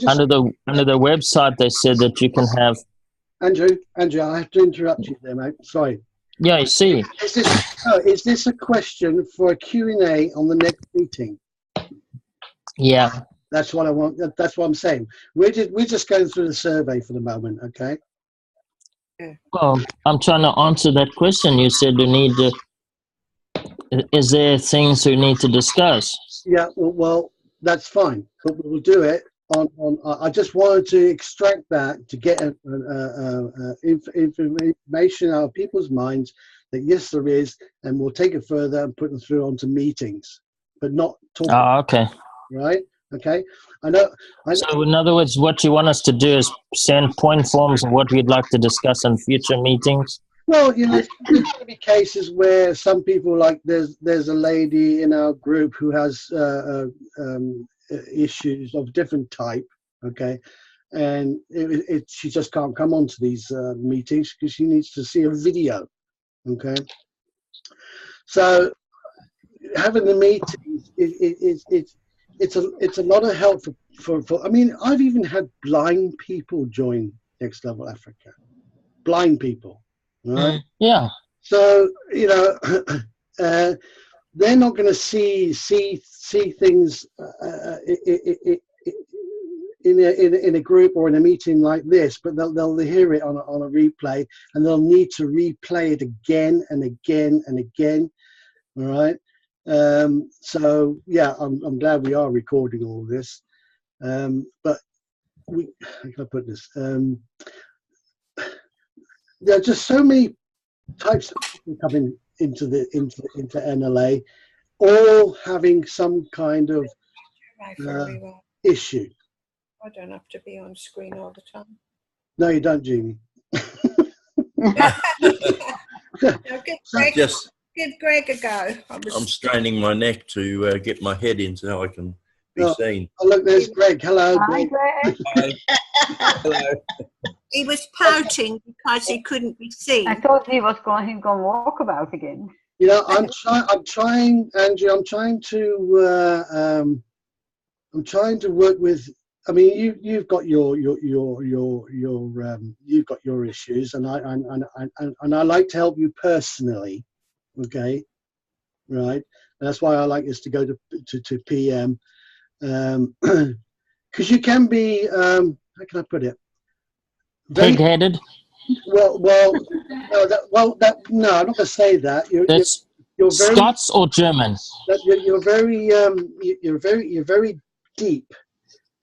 under the website they said that you can have. Andrew, I have to interrupt you there, mate. Sorry. Yeah, I see. Is this a question for a Q&A on the next meeting? Yeah. That's what I want. That's what I'm saying. We're just going through the survey for the moment, okay? Well, I'm trying to answer that question. You said you need to. Is there things we need to discuss? Yeah. Well, that's fine, but we'll do it on. I just wanted to extract that to get information out of people's minds that yes, there is, and we'll take it further and put them through onto meetings, but not talk. Oh, okay. Right. Okay. I know. So, in other words, what you want us to do is send point forms of what we'd like to discuss in future meetings. Well, you know, there's going to be cases where some people, like there's a lady in our group who has issues of different type, okay, and she just can't come onto these meetings because she needs to see a video, okay. So having the meetings, it's a lot of help for. I mean, I've even had blind people join Next Level Africa, blind people. Right. Yeah. So you know, they're not going to see things in a group or in a meeting like this, but they'll hear it on a replay, and they'll need to replay it again and again and again. All right. So yeah, I'm glad we are recording all this, but how can I put this? There are just so many types of people coming into NLA, all having some kind of issue. I don't have to be on screen all the time. No, you don't, Jeannie. Give Greg a go. I'm straining my neck to get my head in so I can be seen. Oh, look, there's Greg. Hello, Hi, Greg. Greg. Hi. Hello. He was pouting because he couldn't be seen. I thought he was going to walk about again. You know, I'm trying, Andrew. I'm trying to work with. I mean, you've got your you've got your issues, and I like to help you personally. Okay, right. And that's why I like this to go to PM, because you can be. How can I put it? Pig-headed. No, I'm not going to say that. You're very, Scots or German? You're very deep.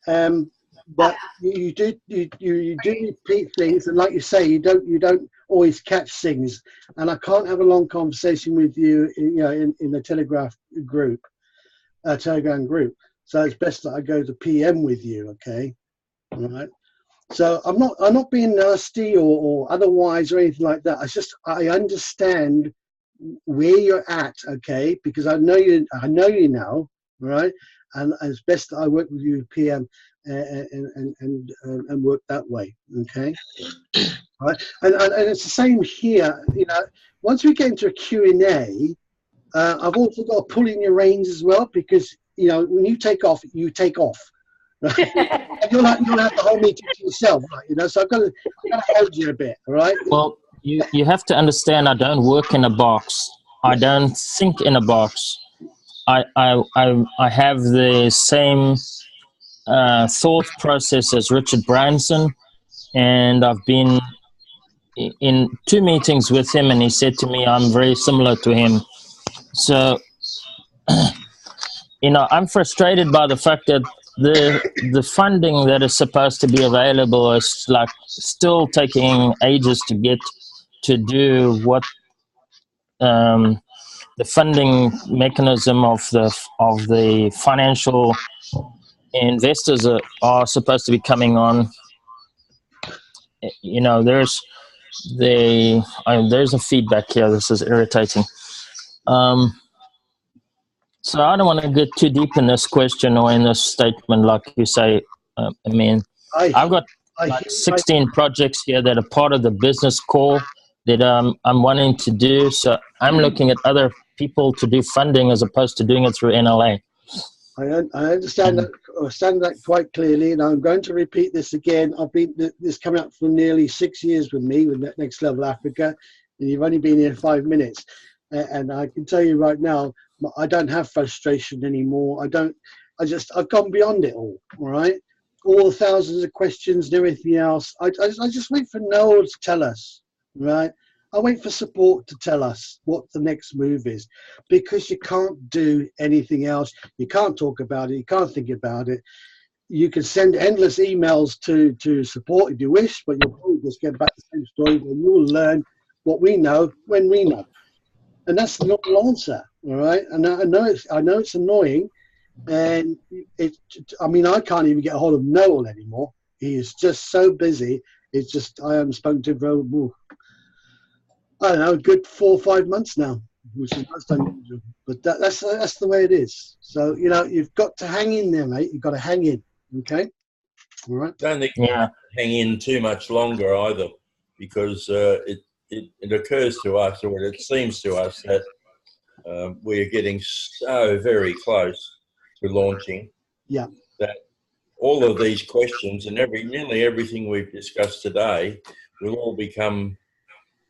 But you do repeat things, and like you say, you don't always catch things. And I can't have a long conversation with you, in the Telegram group. So it's best that I go to PM with you, okay? All right. So I'm not being nasty or otherwise or anything like that. It's just I understand where you're at, okay? Because I know you now, right? And it's best that I work with you, PM, and work that way, okay? Right? And it's the same here. You know, once we get into a Q&A, I've also got to pull in your reins as well, because you know when you take off, you take off. Right? And you'll have the whole meeting to yourself, right? You know, so I've got to hold you a bit, all right? Well, you have to understand, I don't work in a box. I don't think in a box. I have the same thought process as Richard Branson, and I've been in 2 meetings with him, and he said to me, I'm very similar to him. So, you know, I'm frustrated by the fact that the funding that is supposed to be available is like still taking ages to get to do what the funding mechanism of the financial investors are supposed to be coming on. You know, there's a feedback here. This is irritating. So I don't want to get too deep in this question or in this statement, like you say. I mean, I've got like 16 projects here that are part of the business core that I'm wanting to do. So I'm looking at other people to do funding as opposed to doing it through NLA. I understand that quite clearly, and I'm going to repeat this again. I've been this coming up for nearly 6 years with me with Next Level Africa, and you've only been here 5 minutes. And I can tell you right now, I don't have frustration anymore. I've gone beyond it all right? All the thousands of questions and everything else. I just wait for Noel to tell us, right? I wait for support to tell us what the next move is, because you can't do anything else. You can't talk about it. You can't think about it. You can send endless emails to support if you wish, but you'll probably just get back the same story, and you'll learn what we know when we know. And that's the normal answer, all right? And I know it's annoying, and I mean, I can't even get a hold of Noel anymore. He is just so busy. It's just I haven't spoken to him for I don't know, a good 4 or 5 months now, which is most unusual. But that's the way it is. So you know, you've got to hang in there, mate. You've got to hang in, okay? All right. Don't think you hang in too much longer either, because it occurs to us, or it seems to us, that we're getting so very close to launching. Yeah. That all of these questions and nearly everything we've discussed today will all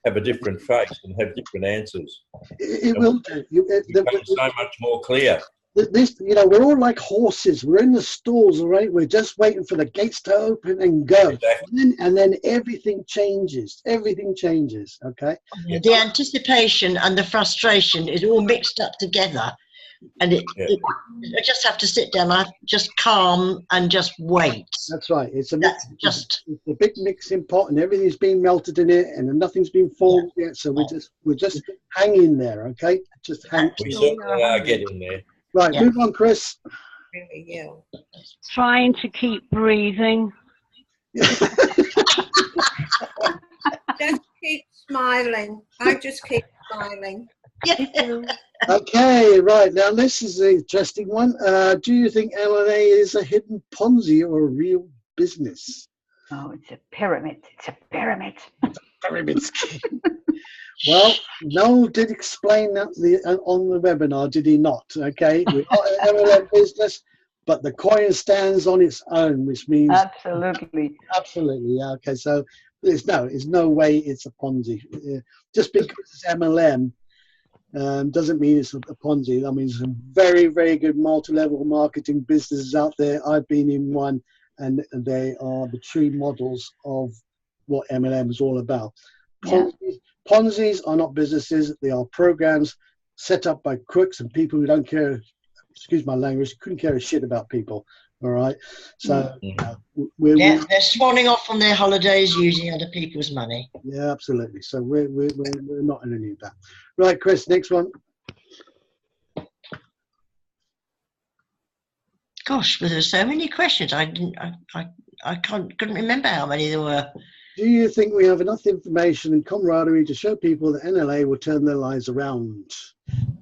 have a different face and have different answers. It will do. It becomes so much more clear. This, you know, we're all like horses. We're in the stalls, all right? We're just waiting for the gates to open and go. Exactly. And then everything changes. Everything changes, okay? The anticipation and the frustration is all mixed up together. And I just have to sit down, just calm and just wait. That's right. It's a big mixing pot, and everything's been melted in it, and nothing's been formed yet. So we're just hanging there, okay? Just hang. We certainly are getting there. Right, move on, Chris. Really ill. Trying to keep breathing. Just keep smiling. I just keep smiling. Okay, right. Now, this is an interesting one. Do you think LNA is a hidden Ponzi or a real business? Oh, it's a pyramid. It's a pyramid. It's a pyramid scheme. Well, Noel did explain that on the webinar, did he not? Okay, we're not an MLM business, but the coin stands on its own, which means absolutely, yeah. Okay, so there's no way it's a Ponzi. Just because it's MLM doesn't mean it's a Ponzi. I mean, some very, very good multi-level marketing businesses out there. I've been in one, and they are the true models of what MLM is all about. Ponzi's are not businesses. They are programs set up by crooks and people who don't care, excuse my language, couldn't care a shit about people. All right. So they're swanning off on their holidays using other people's money. Yeah, absolutely. So we're not in any of that. Right, Chris, next one. Gosh, but there's so many questions. couldn't remember how many there were. Do you think we have enough information and camaraderie to show people that NLA will turn their lives around?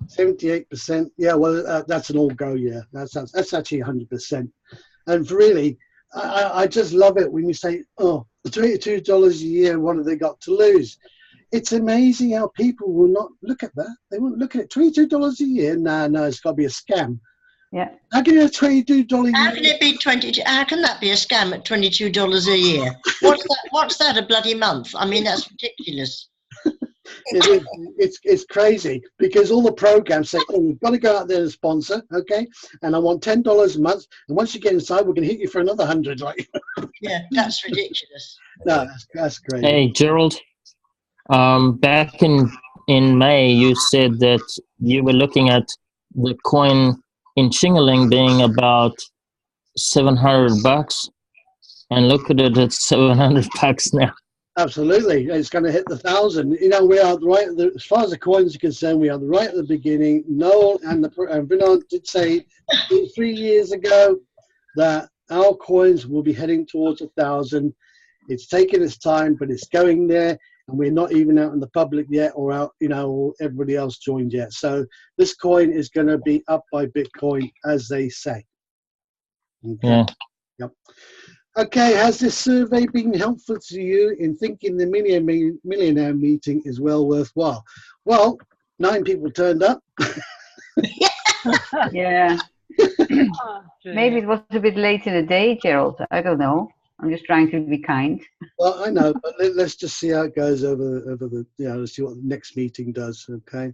78%. Yeah, well, that's an all go. Yeah, that's actually 100%. And really, I just love it when you say, "Oh, the $22 a year. What have they got to lose?" It's amazing how people will not look at that. They won't look at it. $22 a year. No, it's got to be a scam. Yeah. How can you have $22 a year? How can it be 22? How can that be a scam at $22 a year? What's that, a bloody month? I mean, that's ridiculous. It's crazy because all the programs say, "Oh, we've got to go out there and sponsor, okay? And I want $10 a month. And once you get inside, we're going to hit you for another 100." Like, yeah, that's ridiculous. No, that's crazy. Hey, Gerald. Back in May, you said that you were looking at the coin in Chingaling being about $700, and look at it, it's $700 now. Absolutely, it's going to hit the 1,000. You know, we are right at as far as the coins are concerned. We are right at the beginning. Noel and Vinod did say 3 years ago that our coins will be heading towards 1,000. It's taken its time, but it's going there, and we're not even out in the public yet, or out, or everybody else joined yet. So this coin is going to be up by Bitcoin, as they say. Okay. Yeah. Yep. Okay, has this survey been helpful to you in thinking the millionaire meeting is well worthwhile? Well, 9 people turned up. Yeah. Maybe it was a bit late in the day, Gerald. I don't know. I'm just trying to be kind. Well, I know, but let's just see how it goes over the, let's see what the next meeting does, okay?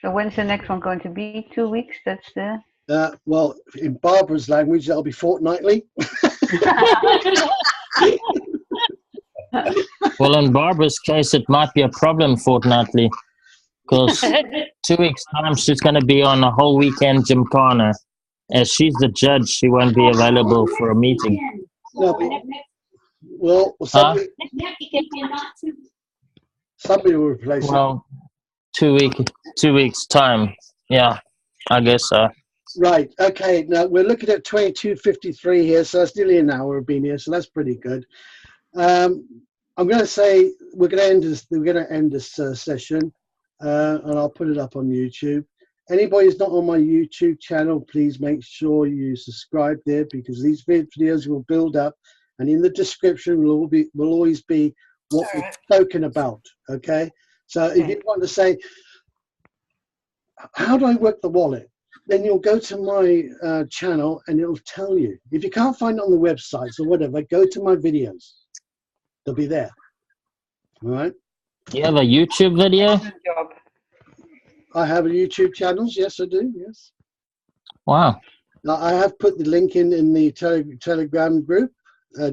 So when's the next one going to be? 2 weeks? That's the... Well, in Barbara's language, that'll be fortnightly. Well, in Barbara's case, it might be a problem fortnightly, because 2 weeks' time, she's going to be on a whole weekend gymkhana. As she's the judge, she won't be available for a meeting. No, well, somebody will replace it. Well, 2 weeks' time. Yeah, I guess so. Right. Okay. Now we're looking at 22:53 here, so that's nearly an hour of being here. So that's pretty good. I'm going to say we're going to end this session, and I'll put it up on YouTube. Anybody who's not on my YouTube channel, please make sure you subscribe there, because these videos will build up, and in the description will always be what we've spoken about. Okay. So if you want to say, "How do I work the wallet?" then you'll go to my channel and it'll tell you. If you can't find it on the websites or whatever, go to my videos. They'll be there. All right. You have a YouTube video? I have a YouTube channels. Yes, I do. Yes. Wow. Now, I have put the link in the Telegram group.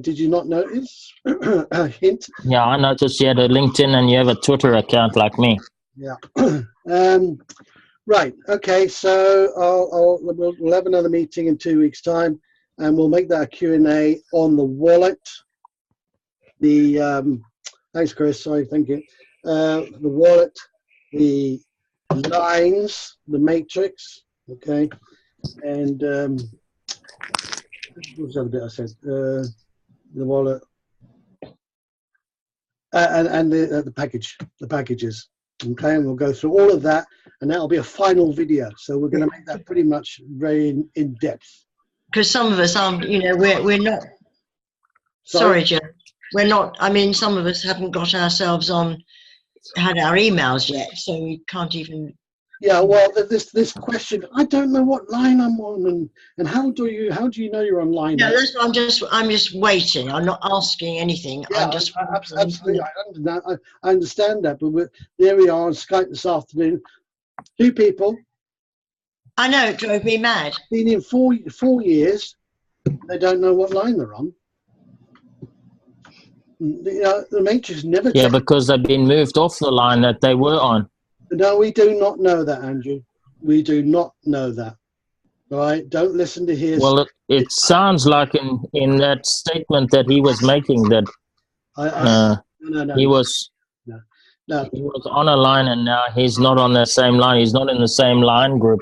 Did you not notice? A hint. Yeah, I noticed you had a LinkedIn and you have a Twitter account like me. Yeah. Right. Okay. So we'll have another meeting in 2 weeks' time, and we'll make that a Q&A on the wallet. Thanks, Chris. Sorry. Thank you. The wallet, the lines, the matrix. Okay. And what was the other bit I said? The wallet and the package, the packages. Okay, and we'll go through all of that, and that'll be a final video. So we're going to make that pretty much very in depth. Because some of us aren't, we're not. Sorry, Joe. We're not. I mean, some of us haven't got ourselves had our emails yet, so we can't even. Yeah, well, this question, I don't know what line I'm on, and how do you know you're online? No, that's what I'm just waiting. I'm not asking anything. Yeah, I'm just absolutely. I understand that, but there we are on Skype this afternoon. 2 people. I know, it drove me mad. Been in 4 years. They don't know what line they're on. The matrix never. Yeah, because they've been moved off the line that they were on. No, we do not know that, Andrew. We do not know that. All right? Don't listen to his... Well, it sounds like in that statement that he was making that he was on a line and now he's not on the same line. He's not in the same line group.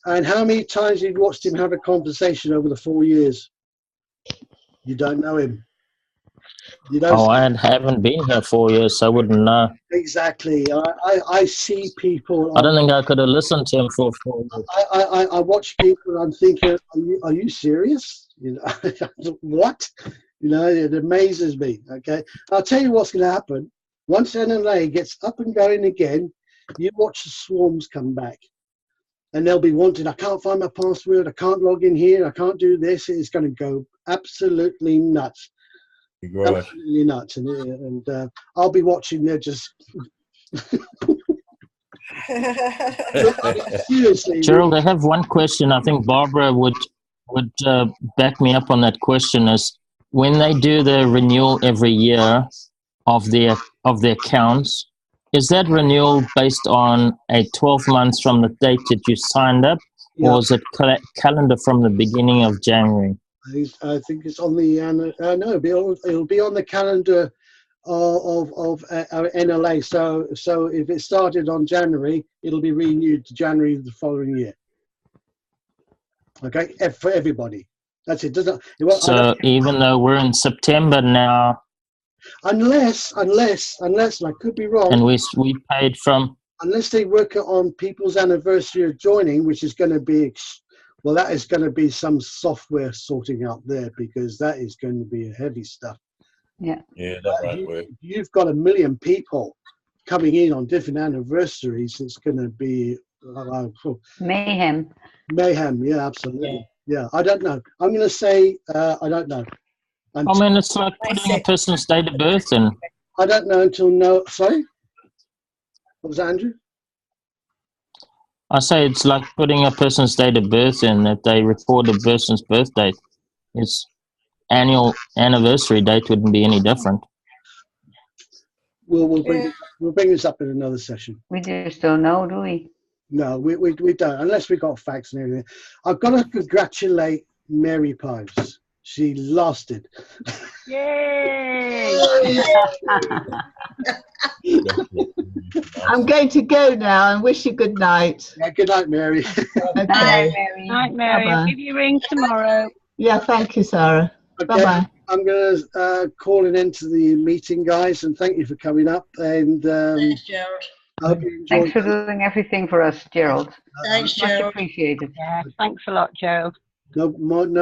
And how many times have you watched him have a conversation over the 4 years? You don't know him. You don't. Oh, I haven't been here 4 years, so I wouldn't know. Exactly. I see people. I don't think I could have listened to him for 4 years. I watch people and I'm thinking, are you serious? You know, what? You know, it amazes me. Okay, I'll tell you what's going to happen. Once NLA gets up and going again, you watch the swarms come back. And they'll be wanting, I can't find my password, I can't log in here, I can't do this. It's going to go absolutely nuts. Right. Absolutely nuts. And I'll be watching, they're just... Seriously. Gerald, I have one question. I think Barbara would back me up on that question. Is when they do the renewal every year of their accounts, is that renewal based on a 12 months from the date that you signed up, or is it calendar from the beginning of January? I think it's on the no, it'll be on the calendar of NLA. So if it started on January, it'll be renewed to January the following year. Okay, for everybody. That's it. So even though we're in September now, unless, and I could be wrong, and we paid from, unless they work on people's anniversary of joining, which is going to be, well, that is going to be some software sorting out there, because that is going to be heavy stuff. Yeah. Yeah, that won't work. You've got 1 million people coming in on different anniversaries. It's going to be mayhem. Mayhem, yeah, absolutely. Yeah, I don't know. I'm going to say I don't know. I mean, it's like putting a person's date of birth in. I don't know until sorry? What was that, Andrew? I say it's like putting a person's date of birth in, that they record a person's birth date. Its annual anniversary date wouldn't be any different. We'll bring this up in another session. We just don't know, do we? No, we don't, unless we got facts and everything. I've got to congratulate Mary Pives. She lasted. Yay! I'm going to go now and wish you good night. Yeah, good night, Mary. Okay. Night, Mary. Night, Mary. I'll give you a ring tomorrow. Yeah, thank you, Sarah. Okay, Bye-bye. I'm going to call an end to the meeting, guys, and thank you for coming up. And Thanks, Gerald. I hope you enjoyed. Thanks for doing everything for us, Gerald. Thanks, Much Gerald. appreciated. Yeah, thanks a lot, Gerald. No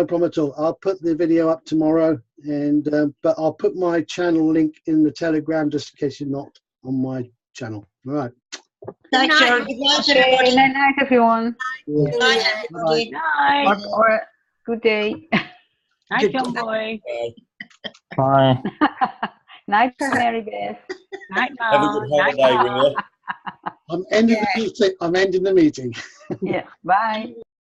problem at all. I'll put the video up tomorrow, and but I'll put my channel link in the Telegram just in case you're not on my channel. All right. Thanks, Good night. Gerald. Good night, Okay, everybody. night, everyone. Good night, everybody. Night. Or good day. Night, John Boy. Bye. Night, Mary Beth. Night, Have a Mom. good Night, holiday, Mom. Rilla. I'm ending the meeting. Yeah, bye.